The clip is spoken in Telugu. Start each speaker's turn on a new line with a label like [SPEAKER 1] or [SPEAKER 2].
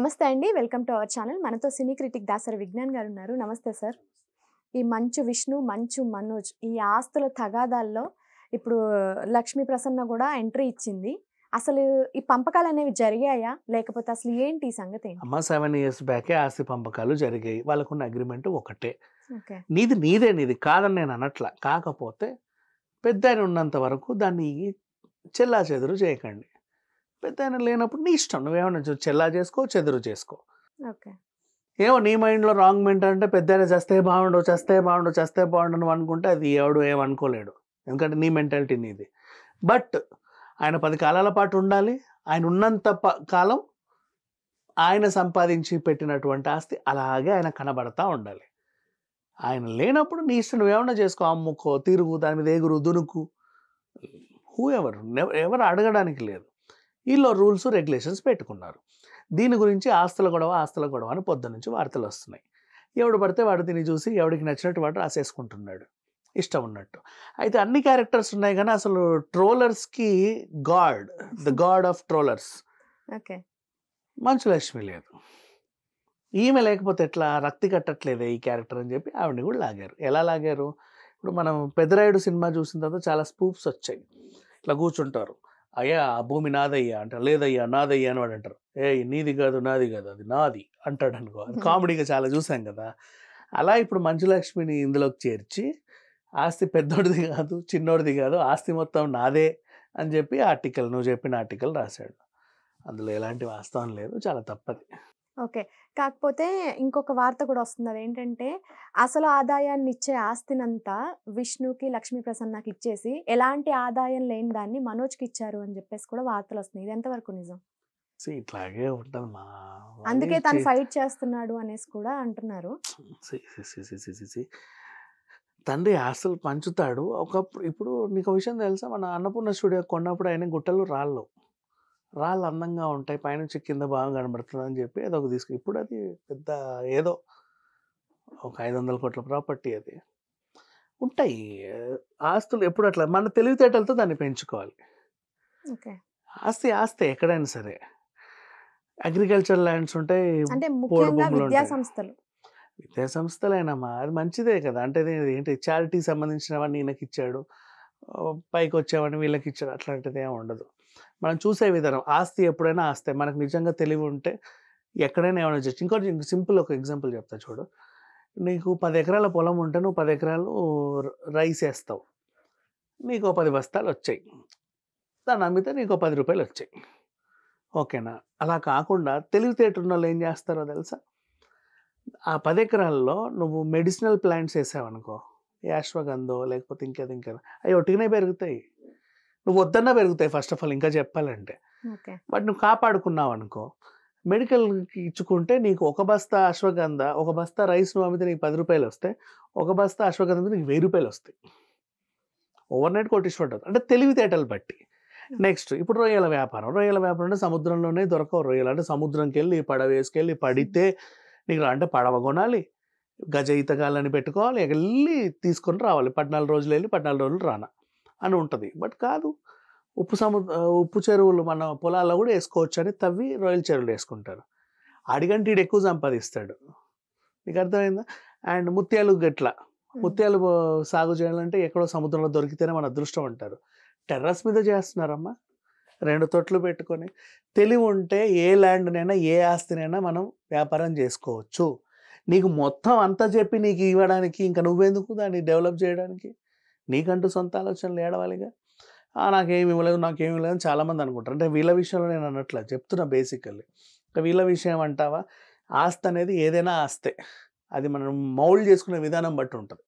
[SPEAKER 1] నమస్తే అండి. Welcome to our channel. మనతో సినీ క్రిటిక్ దాసరి విజ్ఞాన్ గారు ఉన్నారు. నమస్తే సార్. ఈ మంచు విష్ణు, మంచు మనోజ్ ఈ ఆస్తుల తగాదాల్లో ఇప్పుడు లక్ష్మీ ప్రసన్న కూడా ఎంట్రీ ఇచ్చింది. అసలు ఈ పంపకాలనేవి జరిగాయా? లేకపోతే అసలు ఏంటి ఈ సంగతేంటి?
[SPEAKER 2] అమ్మ 7 ఇయర్స్ బ్యాకే ఆస్తి పంపకాలు జరిగాయి. వాళ్ళకున్న అగ్రిమెంట్ ఒకటే.
[SPEAKER 1] ఓకే.
[SPEAKER 2] నీది కాదని నేను అనట్లా. కాకపోతే పెద్దాయన ఉన్నంత వరకు దాన్ని చెల్లాచెదురు చేయకండి. పెద్దాయన లేనప్పుడు నీ ఇష్టం. నువ్వేమన్నా చెల్లా చేసుకో, చెదురు చేసుకో.
[SPEAKER 1] ఓకే.
[SPEAKER 2] ఏమో నీ మైండ్‌లో రాంగ్ మెంటాలిటీ పెద్దాయన చస్తే బాగుండు, చస్తే బాగుండు, చస్తే బాగుండు నువ్వు అనుకుంటే అది ఎవడు ఏమనుకోలేడు. ఎందుకంటే నీ మెంటాలిటీ నీది. బట్ ఆయన 10 కాలాల పాటు ఉండాలి. ఆయన ఉన్నంత కాలం ఆయన సంపాదించి పెట్టినటువంటి ఆస్తి అలాగే ఆయన కనబడతా ఉండాలి. ఆయన లేనప్పుడు నీ ఇష్టం నువ్వేమన్నా చేసుకో, అమ్ముకో, తిరుగు, దాని మీద ఎగురు, దునుకు. ఎవరు అడగడానికి లేదు. వీళ్ళు రూల్స్ రెగ్యులేషన్స్ పెట్టుకున్నారు. దీని గురించి ఆస్తుల గొడవ అని పొద్దున్నుంచి వార్తలు వస్తున్నాయి. ఎవడు పడితే వాడు దీన్ని చూసి ఎవడికి నచ్చినట్టు వాడు రాసేసుకుంటున్నాడు ఇష్టం ఉన్నట్టు. అయితే అన్ని క్యారెక్టర్స్ ఉన్నాయి కానీ అసలు ట్రోలర్స్కి the god of trollers
[SPEAKER 1] okay.
[SPEAKER 2] Manchu Lakshmi లేదు. ఈమె లేకపోతే ఎట్లా, రక్తి కట్టట్లేదే ఈ క్యారెక్టర్ అని చెప్పి ఆవిడని కూడా లాగారు. ఎలా లాగారు? ఇప్పుడు మనం పెదరాయుడు సినిమా చూసిన తర్వాత చాలా స్పూప్స్ వచ్చాయి. ఇట్లా కూర్చుంటారు, అయ్యా ఆ భూమి నాదయ్యా అంటారు, లేదయ్యా నాదయ్యా అని వాడు అంటారు, నీది కాదు నాది కాదు అది నాది అంటాడు అనుకో. అది కామెడీగా చాలా చూసాం కదా. అలా ఇప్పుడు మంచు లక్ష్మిని ఇందులోకి చేర్చి ఆస్తి పెద్దోడిది కాదు చిన్నోడిది కాదు ఆస్తి మొత్తం నాదే అని చెప్పి ఆర్టికల్, నువ్వు చెప్పిన ఆర్టికల్ రాశాడు. అందులో ఎలాంటి వాస్తవం లేదు, చాలా తప్పది.
[SPEAKER 1] ఓకే. కాకపోతే ఇంకొక వార్త కూడా వస్తుంది. అదేంటంటే అసలు ఆదాయాన్ని ఇచ్చే ఆస్తినంతా విష్ణుకి, లక్ష్మీ ప్రసన్నకి ఇచ్చేసి ఎలాంటి ఆదాయం లేని దాన్ని మనోజ్కి ఇచ్చారు అని చెప్పేసి కూడా వార్తలు వస్తున్నాయి. ఇది ఎంతవరకు నిజం?
[SPEAKER 2] ఇట్లాగే ఉంటుంది మా
[SPEAKER 1] అందుకే తను ఫైట్ చేస్తున్నాడు అనేసి కూడా అంటున్నారు.
[SPEAKER 2] తండ్రి ఆస్తులు పంచుతాడు ఒకప్పుడు. ఇప్పుడు నీకు విషయం తెలుసా, మన అన్నపూర్ణ స్టూడియో కొన్నప్పుడు ఆయన గుట్టలు రాళ్ళు అందంగా ఉంటాయి, పైనుంచి కింద బాగా కనబడుతుంది అని చెప్పి ఏదో ఒక ఇప్పుడు అది పెద్ద ఏదో ఒక 500 కోట్ల ప్రాపర్టీ అది. ఉంటాయి ఆస్తులు ఎప్పుడు అట్లా మన తెలివితేటలతో దాన్ని పెంచుకోవాలి. ఆస్తి ఎక్కడైనా సరే. అగ్రికల్చర్ ల్యాండ్స్ ఉంటాయి,
[SPEAKER 1] అంటే ముఖ్యంగా
[SPEAKER 2] విద్యా సంస్థలేనమ్మా, అది మంచిదే కదా. అంటే ఏంటి, చారిటీ సంబంధించినవన్నీ ఈయనకి ఇచ్చాడు, పైకి వచ్చేవాడిని వీళ్ళకి ఇచ్చాడు, అట్లాంటిది ఏమి ఉండదు. మనం చూసే విధానం, ఆస్తి ఎప్పుడైనా ఆస్తే. మనకు నిజంగా తెలివి ఉంటే ఎక్కడైనా ఏమైనా చేయొచ్చు. ఇంకోటి సింపుల్ ఒక ఎగ్జాంపుల్ చెప్తా చూడు. నీకు 10 ఎకరాల పొలం ఉంటే నువ్వు 10 ఎకరాలు రైస్ వేస్తావు, నీకు 10 బస్తాలు వచ్చాయి, దాన్ని అమ్మితే నీకు 10 రూపాయలు వచ్చాయి. ఓకేనా? అలా కాకుండా తెలివితేటలు ఉన్న వాళ్ళు ఏం చేస్తారో తెలుసా, ఆ 10 ఎకరాల్లో నువ్వు మెడిసినల్ ప్లాంట్స్ వేసావనుకో, యాశ్వగంధో లేకపోతే ఇంకేదో అవి ఒట్టిగానే పెరుగుతాయి, నువ్వు వద్దన్నా పెరుగుతాయి ఫస్ట్ ఆఫ్ ఆల్. ఇంకా చెప్పాలంటే బట్ నువ్వు కాపాడుకున్నావు అనుకో, మెడికల్కి ఇచ్చుకుంటే నీకు 1 బస్తా అశ్వగంధ, 1 బస్తా రైస్ నువ్వు అమ్మితే నీకు 10 రూపాయలు వస్తాయి, 1 బస్తా అశ్వగంధ నీకు 1000 రూపాయలు వస్తాయి. ఓవర్నైట్ కొట్టించుకుంటుంది. అంటే తెలివితేటలు బట్టి. నెక్స్ట్ ఇప్పుడు రొయ్యల వ్యాపారం అంటే సముద్రంలోనే దొరకవు రొయ్యలు. అంటే సముద్రంకి వెళ్ళి పడవ వేసుకెళ్ళి పడితే నీకు, అంటే పడవ కొనాలి, గజ ఈతగాళ్ళని పెట్టుకోవాలి, వెళ్ళి తీసుకొని రావాలి, 14 రోజులు వెళ్ళి 14 రోజులు రానా అని ఉంటుంది. బట్ కాదు, ఉప్పు చెరువులు మన పొలాల్లో కూడా వేసుకోవచ్చు అని తవ్వి రొయ్యల చెరువులు వేసుకుంటారు. అడిగంటే ఈడు ఎక్కువ సంపాదిస్తాడు. నీకు అర్థమైందా? అండ్ ముత్యాలు సాగు చేయాలంటే ఎక్కడో సముద్రంలో దొరికితేనే మన అదృష్టం అంటారు. టెర్రస్ మీద చేస్తున్నారమ్మా, 2 తొట్లు పెట్టుకొని. తెలివి ఉంటే ఏ ల్యాండ్నైనా ఏ ఆస్తినైనా మనం వ్యాపారం చేసుకోవచ్చు. నీకు మొత్తం అంతా చెప్పి నీకు ఇవ్వడానికి ఇంకా నువ్వెందుకు దాన్ని డెవలప్ చేయడానికి? నీకంటూ సొంత ఆలోచనలు ఏడవాలిగా. నాకేమి ఇవ్వలేదు అని చాలామంది అనుకుంటారు. అంటే వీళ్ళ విషయంలో నేను అన్నట్లా చెప్తున్నా బేసికల్లీ. వీళ్ళ విషయం అంటావా, ఆస్తి అనేది ఏదైనా ఆస్తే, అది మనం మౌల్డ్ చేసుకునే విధానం బట్టి ఉంటుంది.